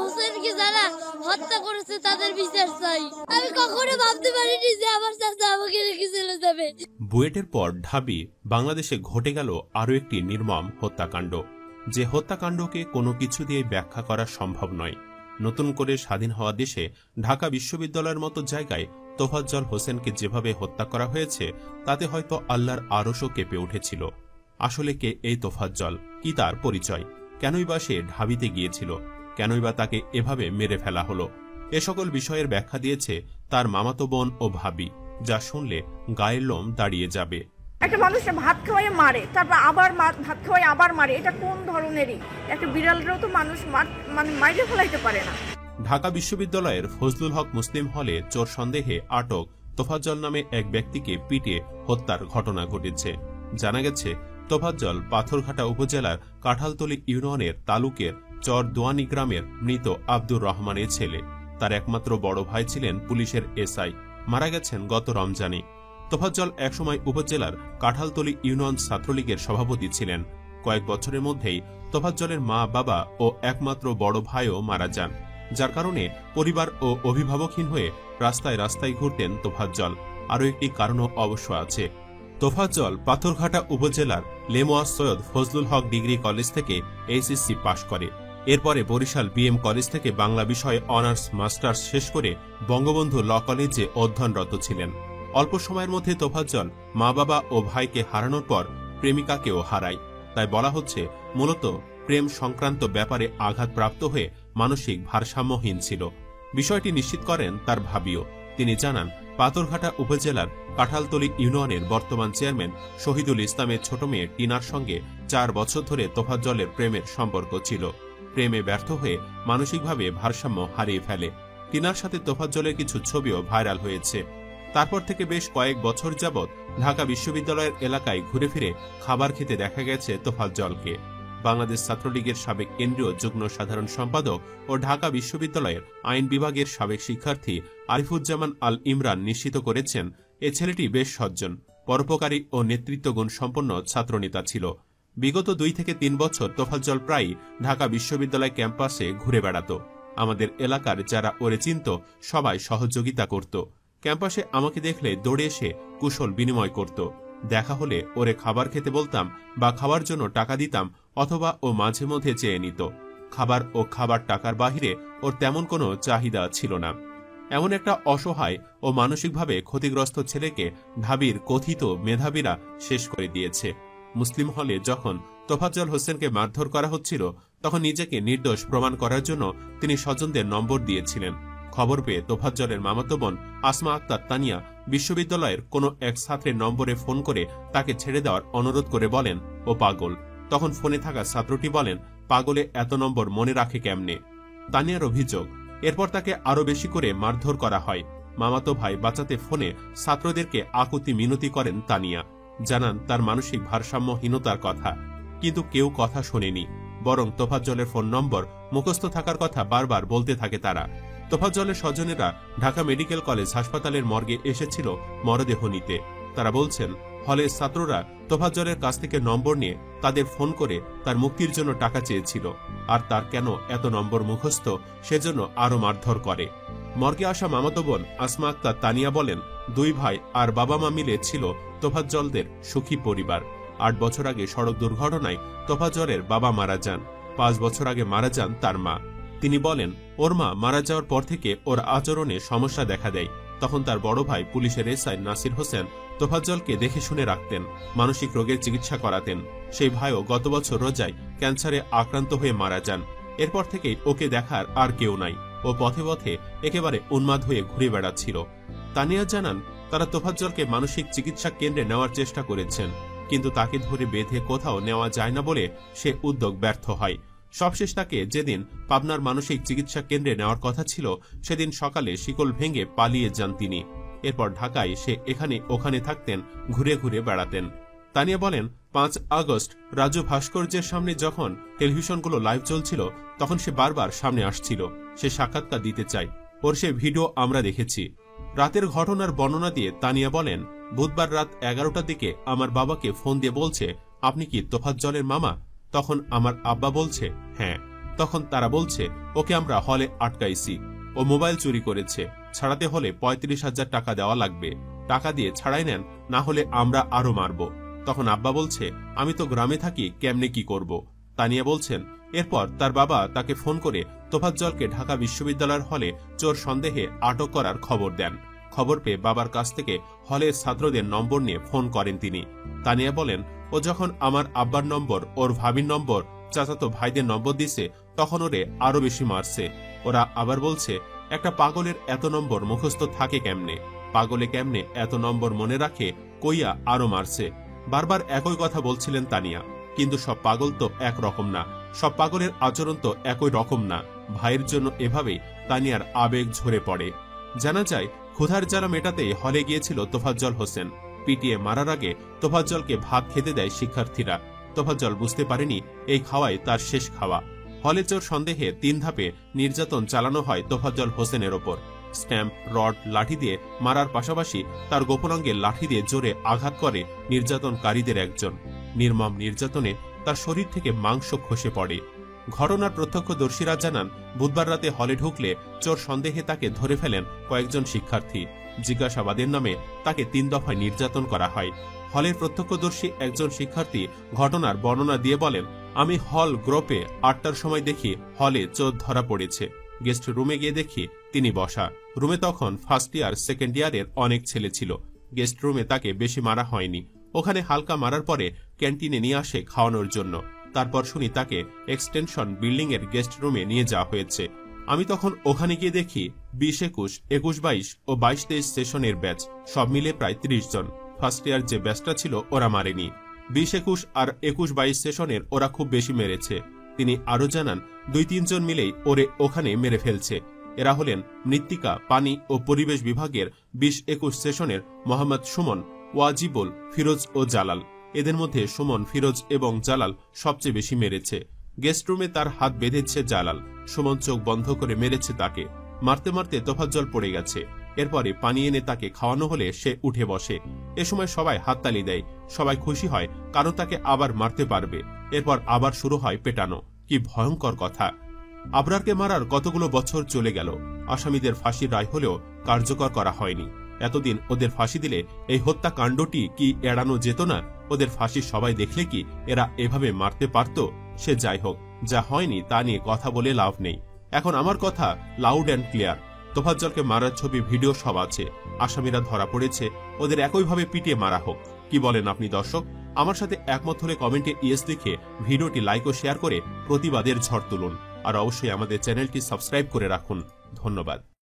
হোসেনকে যারা হত্যা করেছে তাদের বিচার চাই। আমি কখনো ভাবতে পারিনি যে আমার চাচা আমাকে রেখে চলে যাবে। বুয়েটের পর ঢাবি বাংলাদেশে ঘটে গেল আরও একটি নির্মম হত্যাকাণ্ড, যে হত্যাকাণ্ডকে কোনো কিছু দিয়ে ব্যাখ্যা করা সম্ভব নয়। নতুন করে স্বাধীন হওয়া দেশে ঢাকা বিশ্ববিদ্যালয়ের মতো জায়গায় তোফাজ্জল হোসেনকে যেভাবে হত্যা করা হয়েছে তাতে হয়তো আল্লাহর আরশও কেঁপে উঠেছিল। আসলে কে এই তোফাজ্জল, কি তার পরিচয়, কেনই বা সে ঢাবিতে গিয়েছিল, কেনই বা তাকে এভাবে মেরে ফেলা হলো, এ সকল বিষয়ের ব্যাখ্যা দিয়েছে তার মামাতো বোন ও ভাবি, যা শুনলে গায়ের লোম দাঁড়িয়ে যাবে। একটা মানুষকে ভাত খাওয়াই মারে, তারপর আবার ভাত খাওয়াই আবার মারে, এটা কোন ধরনেরই? একটা বিড়ালরাও তো মানুষ মানে মাইরে ফেলাইতে পারে না। ঢাকা বিশ্ববিদ্যালয়ের ফজলুল হক মুসলিম হলে চোর সন্দেহে আটক তোফাজ্জল নামে এক ব্যক্তিকে পিটিয়ে হত্যার ঘটনা ঘটেছে। জানা গেছে তোফাজ্জল পাথরঘাটা উপজেলার কাঁঠালতলী ইউনিয়নের তালুকের চর দোয়ানি গ্রামের মৃত আব্দুর রহমানের ছেলে। তার একমাত্র বড় ভাই ছিলেন পুলিশের এসআই, মারা গেছেন গত রমজানে। তোফাজ্জল একসময় উপজেলার কাঁঠালতলী ইউনিয়ন ছাত্রলীগের সভাপতি ছিলেন। কয়েক বছরের মধ্যেই তোফাজ্জলের মা, বাবা ও একমাত্র বড় ভাইও মারা যান, যার কারণে পরিবার ও অভিভাবকহীন হয়ে রাস্তায় রাস্তায় ঘুরতেন তোফাজ্জল। আরও একটি কারণও অবশ্য আছে। তোফাজ্জল পাথরঘাটা উপজেলার লেমোয়া সৈয়দ ফজলুল হক ডিগ্রি কলেজ থেকে এইচএসসি পাশ করে। এরপরে বরিশাল বিএম কলেজ থেকে বাংলা বিষয়ে অনার্স মাস্টার্স শেষ করে বঙ্গবন্ধু ল কলেজে অধ্যয়নরত ছিলেন। অল্প সময়ের মধ্যে তোফাজ্জল মা, বাবা ও ভাইকে হারানোর পর প্রেমিকাকেও হারায়। তাই বলা হচ্ছে মূলত প্রেম সংক্রান্ত ব্যাপারে আঘাতপ্রাপ্ত হয়ে মানসিক ভারসাম্যহীন ছিল। বিষয়টি নিশ্চিত করেন তার ভাবিও। তিনি জানান, পাথরঘাটা উপজেলার কাঁঠালতলী ইউনিয়নের বর্তমান চেয়ারম্যান শহীদুল ইসলামের ছোট মেয়ে টিনার সঙ্গে 4 বছর ধরে তোফাজ্জলের প্রেমের সম্পর্ক ছিল। প্রেমে ব্যর্থ হয়ে মানসিকভাবে ভারসাম্য হারিয়ে ফেলে। টিনার সাথে তোফাজ্জলের কিছু ছবিও ভাইরাল হয়েছে। তারপর থেকে বেশ কয়েক বছর যাবৎ ঢাকা বিশ্ববিদ্যালয়ের এলাকায় ঘুরে ফিরে খাবার খেতে দেখা গেছে তোফাজ্জলকে। বাংলাদেশ ছাত্রলীগের সাবেক কেন্দ্রীয় যুগ্ম সাধারণ সম্পাদক ও ঢাকা বিশ্ববিদ্যালয়ের আইন বিভাগের সাবেক শিক্ষার্থী আরিফুজ্জামান আল ইমরান নিশ্চিত করেছেন, এ ছেলেটি বেশ সজ্জন, পরোপকারী ও নেতৃত্বগুণ সম্পন্ন ছাত্রনেতা ছিল। বিগত 2 থেকে 3 বছর তোফাজ্জল প্রায়ই ঢাকা বিশ্ববিদ্যালয় ক্যাম্পাসে ঘুরে বেড়াত। আমাদের এলাকার যারা ওরে চিনত সবাই সহযোগিতা করত। ক্যাম্পাসে আমাকে দেখলে দৌড়ে এসে কুশল বিনিময় করত। দেখা হলে ওরে খাবার খেতে বলতাম বা খাওয়ার জন্য টাকা দিতাম, অথবা ও মাঝে মধ্যে চেয়ে নিত। খাবার ও খাবার টাকার বাহিরে ওর তেমন কোনো চাহিদা ছিল না। এমন একটা অসহায় ও মানসিকভাবে ক্ষতিগ্রস্ত ছেলেকে ঢাবির কথিত মেধাবীরা শেষ করে দিয়েছে। মুসলিম হলে যখন তোফাজ্জল হোসেনকে মারধর করা হচ্ছিল তখন নিজেকে নির্দোষ প্রমাণ করার জন্য তিনি স্বজনদের নম্বর দিয়েছিলেন। খবর পেয়ে তোফাজ্জলের মামাতো বোন আসমা আক্তার তানিয়া বিশ্ববিদ্যালয়ের কোনো এক ছাত্রের নম্বরে ফোন করে তাকে ছেড়ে দেওয়ার অনুরোধ করে বলেন, ও পাগল। তখন ফোনে থাকা ছাত্রটি বলেন, পাগলে এত নম্বর মনে রাখে কেমনে? তানিয়ার অভিযোগ, এরপর তাকে আরো বেশি করে মারধর করা হয়। মামাতো ভাই বাঁচাতে ফোনে ছাত্রদেরকে আকুতি মিনতি করেন তানিয়া। জানান তার মানসিক ভারসাম্যহীনতার কথা, কিন্তু কেউ কথা শোনেনি, বরং তোফাজ্জলের ফোন নম্বর মুখস্থ থাকার কথা বারবার বলতে থাকে তারা। তোফাজ্জলের স্বজনেরা ঢাকা মেডিকেল কলেজ হাসপাতালের মর্গে এসেছিল মরদেহ নিতে। তারা বলছেন, হলের ছাত্ররা তোফাজ্জলের কাছ থেকে নম্বর নিয়ে তাদের ফোন করে তার মুক্তির জন্য টাকা চেয়েছিল, আর তার কেন এত নম্বর মুখস্থ সেজন্য আরো মারধর করে। মর্গে আসা মামাতো বোন আসমা আক্তার তানিয়া বলেন, 2 ভাই আর বাবা মা মিলে ছিল তোফাজ্জলদের সুখী পরিবার। 8 বছর আগে সড়ক দুর্ঘটনায় তোফাজ্জলের বাবা মারা যান। 5 বছর আগে মারা যান তার মা। তিনি বলেন, ওর মা মারা যাওয়ার পর থেকে ওর আচরণে সমস্যা দেখা দেয়। তখন তার বড় ভাই পুলিশের এসআই নাসির হোসেন তোফাজ্জলকে দেখে শুনে রাখতেন, মানসিক রোগের চিকিৎসা করাতেন। সেই ভাইও গত বছর রোজায় ক্যান্সারে আক্রান্ত হয়ে মারা যান। এরপর থেকেই ওকে দেখার আর কেউ নাই। ও পথে পথে একেবারে উন্মাদ হয়ে ঘুরে বেড়াচ্ছিল। তানিয়া জানান, তারা তোফাজ্জলকে মানসিক চিকিৎসা কেন্দ্রে নেওয়ার চেষ্টা করেছেন, কিন্তু তাকে ধরে বেঁধে কোথাও নেওয়া যায় না বলে সে উদ্যোগ ব্যর্থ হয়। সবশেষ তাকে যেদিন পাবনার মানসিক চিকিৎসা কেন্দ্রে নেওয়ার কথা ছিল সেদিন সকালে শিকল ভেঙে পালিয়ে যান তিনি। এরপর ঢাকায় সে এখানে ওখানে থাকতেন, ঘুরে ঘুরে বেড়াতেন। তানিয়া বলেন, 5 আগস্ট রাজু ভাস্কর্যের সামনে যখন টেলিভিশনগুলো লাইভ চলছিল তখন সে বারবার সামনে আসছিল। সে সাক্ষাৎকার দিতে চায়, ওর সে ভিডিও আমরা দেখেছি। রাতের ঘটনার বর্ণনা দিয়ে তানিয়া বলেন, বুধবার রাত 11টার দিকে আমার বাবাকে ফোন দিয়ে বলছে, আপনি কি তোফাজ্জলের মামা? তখন আমার আব্বা বলছে, হ্যাঁ। তখন তারা বলছে, ওকে আমরা হলে আটকাইছি, ও মোবাইল চুরি করেছে, ছাড়াতে হলে 35,000 টাকা দেওয়া লাগবে, টাকা দিয়ে ছাড়াই নেন, না হলে আমরা আরো মারব। তখন আব্বা বলছে, আমি তো গ্রামে থাকি, কেমনে কি করব। তানিয়া বলছেন, এরপর তার বাবা তাকে ফোন করে তোফাজ্জলকে ঢাকা বিশ্ববিদ্যালয়ের হলে চোর সন্দেহে আটক করার খবর দেন। খবর পেয়ে বাবার কাছ থেকে হলের ছাত্রদের নম্বর নিয়ে ফোন করেন তিনি। তানিয়া বলেন, ও যখন আমার আব্বার নম্বর, ওর ভাবির নম্বর, চাচাতো ভাইদের নম্বর দিছে, তখন ওরে আরো বেশি মারছে। ওরা আবার বলছে, একটা পাগলের এত নম্বর মুখস্থ থাকে কেমনে, পাগলে কেমনে এত নম্বর মনে রাখে, কইয়া আরো মারছে। বারবার একই কথা বলছিলেন তানিয়া। কিন্তু সব পাগল তো এক রকম না, সব পাগলের আচরণ তো একই রকম না। ভাইয়ের জন্য এভাবেই তানিয়ার আবেগ ঝরে পড়ে। জানা যায়, ক্ষুধার জ্বালা মেটাতে হলে গিয়েছিল তোফাজ্জল হোসেন। পিটিয়ে মারার আগে তোফাজ্জলকে ভাত খেতে দেয় শিক্ষার্থীরা। তোফাজ্জল বুঝতে পারেনি এই খাওয়াই তার শেষ খাওয়া। হলে চোর সন্দেহে 3 ধাপে নির্যাতন চালানো হয় তোফাজ্জল হোসেনের ওপর। স্ট্যাম্প, রড, লাঠি দিয়ে মারার পাশাপাশি তার গোপনাঙ্গে লাঠি দিয়ে জোরে আঘাত করে নির্যাতনকারীদের একজন। নির্মম নির্যাতনে তার শরীর থেকে মাংস খসে পড়ে। ঘটনার প্রত্যক্ষদর্শীরা জানান, বুধবার রাতে হলে ঢুকলে চোর সন্দেহে তাকে ধরে ফেলেন কয়েকজন শিক্ষার্থী। জিজ্ঞাসাবাদের নামে তাকে 3 দফায় নির্যাতন করা হয়। হলের প্রত্যক্ষদর্শী একজন শিক্ষার্থী ঘটনার বর্ণনা দিয়ে বলেন, আমি হল গ্রুপে 8টার সময় দেখি হলে চোর ধরা পড়েছে। গেস্ট রুমে গিয়ে দেখি তিনি বসা। রুমে তখন ফার্স্ট ইয়ার, সেকেন্ড ইয়ারের অনেক ছেলে ছিল। গেস্ট রুমে তাকে বেশি মারা হয়নি, ওখানে হালকা মারার পরে ক্যান্টিনে নিয়ে আসে খাওয়ানোর জন্য। তারপর শুনি তাকে এক্সটেনশন বিল্ডিং এর গেস্ট রুমে নিয়ে যাওয়া হয়েছে। আমি তখন ওখানে গিয়ে দেখি 20-21, 21-22 ও 22-23 সেশনের ব্যাচ, সব মিলে প্রায় 30 জন। ফার্স্ট ইয়ার যে ব্যাচটা ছিল ওরা মারেনি। 20-21 আর 21-22 সেশনের ওরা খুব বেশি মেরেছে। তিনি আরো জানান, 2-3 জন মিলেই ওরে ওখানে মেরে ফেলছে। এরা হলেন মৃত্তিকা, পানি ও পরিবেশ বিভাগের 20-21 সেশনের মোহাম্মদ সুমন, ওয়াজিবুল, ফিরোজ ও জালাল। এদের মধ্যে সুমন, ফিরোজ এবং জালাল সবচেয়ে বেশি মেরেছে। গেস্ট রুমে তার হাত বেঁধেছে জালাল। সুমন চোখ বন্ধ করে মেরেছে তাকে। মারতে মারতে তোফাজ্জল পড়ে গেছে। এরপরে পানি এনে তাকে খাওয়ানো হলে সে উঠে বসে। এ সময় সবাই হাততালি দেয়, সবাই খুশি হয়, কারণ তাকে আবার মারতে পারবে। এরপর আবার শুরু হয় পেটানো। কি ভয়ঙ্কর কথা! আবরারকে মারার কতগুলো বছর চলে গেল, আসামিদের ফাঁসির রায় হলেও কার্যকর করা হয়নি। এতদিন ওদের ফাঁসি দিলে এই হত্যাকাণ্ডটি কি এড়ানো যেত না? ওদের ফাঁসি সবাই দেখলে কি এরা এভাবে মারতে পারত? সে যাই হোক, যা হয়নি তা নিয়ে কথা বলে লাভ নেই। এখন আমার কথা লাউড অ্যান্ড ক্লিয়ার। তোফাজ্জলকে মারার ছবি, ভিডিও সব আছে। আসামিরা ধরা পড়েছে, ওদের একইভাবে পিটিয়ে মারা হোক। কি বলেন আপনি দর্শক? আমার সাথে একমত হলে কমেন্টে ইয়েস লিখে ভিডিওটি লাইক ও শেয়ার করে প্রতিবাদের ঝড় তুলুন। আর অবশ্যই আমাদের চ্যানেলটি সাবস্ক্রাইব করে রাখুন। ধন্যবাদ।